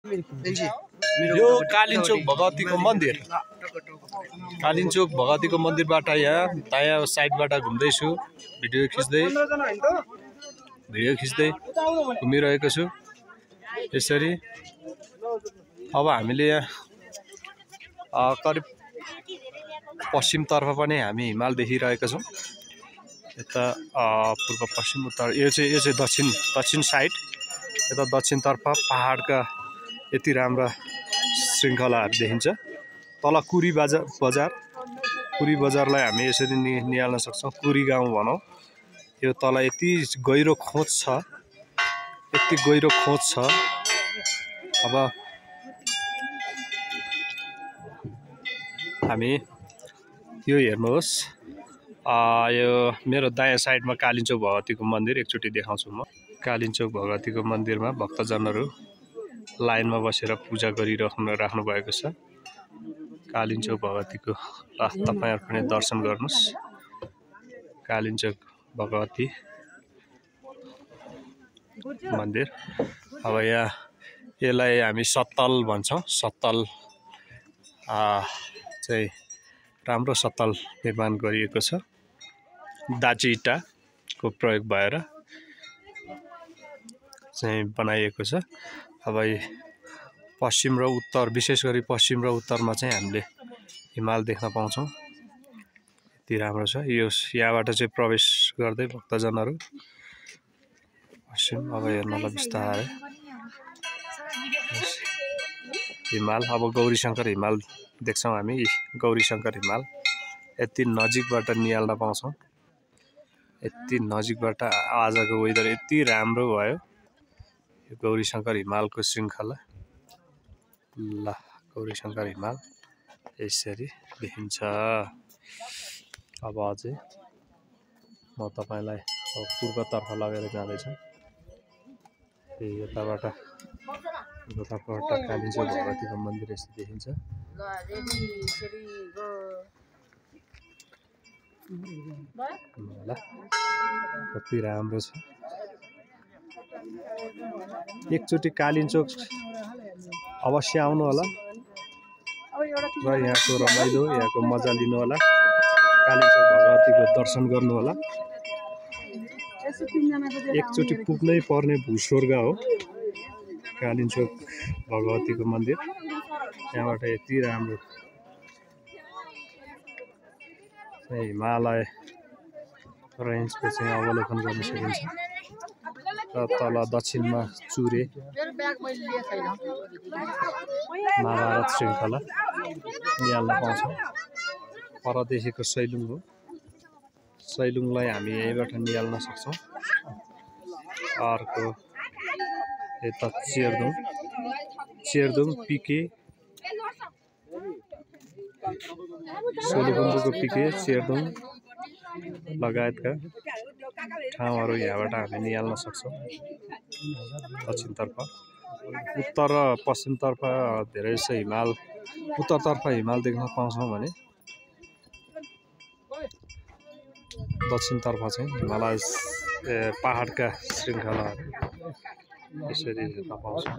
यो कालिन्चोक भगवतीको मन्दिर। कालिन्चोक भगवतीको मन्दिरबाट यहाँ दायाँ साइडबाट घुम्दैछु, भिडियो खिच्दै घुमिरहेको छु यसरी। अब हामीले यहाँ करिब पश्चिमतर्फ पनि हामी हिमाल देखिरहेका छौँ। यता पूर्व पश्चिम उत्तर यो चाहिँ दक्षिण साइड। यता दक्षिणतर्फ पहाडका यति राम्रा श्रृङ्खलाहरू देखिन्छ। तल कुरी बजारलाई हामी यसरी निहाल्न सक्छौँ। कुरी गाउँ भनौँ। यो तल यति गहिरो खोज छ, अब हामी यो हेर्नुहोस्, यो मेरो दायाँ साइडमा कालिन्चोक भगवतीको मन्दिर एकचोटि देखाउँछु म। कालिन्चोक भगवतीको मन्दिरमा भक्तजनहरू लाइनमा बसेर पूजा गरिराख्नु भएको छ। कालिन्चोक भगवतीको तपाईहरु पनि दर्शन गर्नुस्। कालिन्चोक भगवती मन्दिर। अब यसलाई हामी सत्तल भन्छौँ। सत्तल चाहिँ राम्रो सत्तल निर्माण गरिएको छ, दाँची इँटाको प्रयोग भएर चाहिँ बनाइएको छ। अब पश्चिम र उत्तर, विशेष गरी पश्चिम र उत्तरमा चाहिँ हामीले हिमाल देख्न पाउँछौँ। यति राम्रो छ। यो यहाँबाट चाहिँ प्रवेश गर्दै भक्तजनहरू पश्चिम। अब हेर्नलाई बिस्तारै हिमाल। अब गौरीशङ्कर हिमाल देख्छौँ हामी। गौरीशङ्कर हिमाल यति नजिकबाट निहाल्न पाउँछौँ। यति नजिकबाट आजको वेदर यति राम्रो भयो। यो गौरीशङ्कर हिमालको श्रृङ्खला। ल गौरीशङ्कर हिमाल यसरी देखिन्छ। अब अझै म तपाईलाई पूर्वतर्फ लगेर जाँदैछु। यताबाट कालिन्चोक भगवतीको मन्दिर यस्तो देखिन्छ। कति राम्रो छ। एकचोटि कालिन्चोक अवश्य आउनु होला र यहाँको रमाइलो, यहाँको मजा लिनु होला। कालिन्चोक भगवतीको दर्शन गर्नु होला। एकचोटि पुग्नै पर्ने भूस्वर्ग हो कालिन्चोक भगवतीको मन्दिर। यहाँबाट यति राम्रो हिमालय रेन्जको चाहिँ अवलोकन गर्न सकिन्छ। र तल दक्षिणमा चुरे महाभारत श्रृङ्खला निहाल्न पाउँछौँ। परदेखिको सैलुङ हो। सैलुङलाई हामी यहीँबाट निहाल्न सक्छौँ। अर्को यता चेरदुङ पिके, सोलुखुम्बुको पिके, चेरदुङ लगायतका ठाउँहरू यहाँबाट हामी निहाल्न सक्छौँ। दक्षिणतर्फ, उत्तर र पश्चिमतर्फ धेरै जसो हिमाल, उत्तरतर्फ हिमाल देख्न पाउँछौँ भने दक्षिणतर्फ चाहिँ हिमालय पहाडका श्रृङ्खलाहरू यसरी हेर्न पाउँछौँ।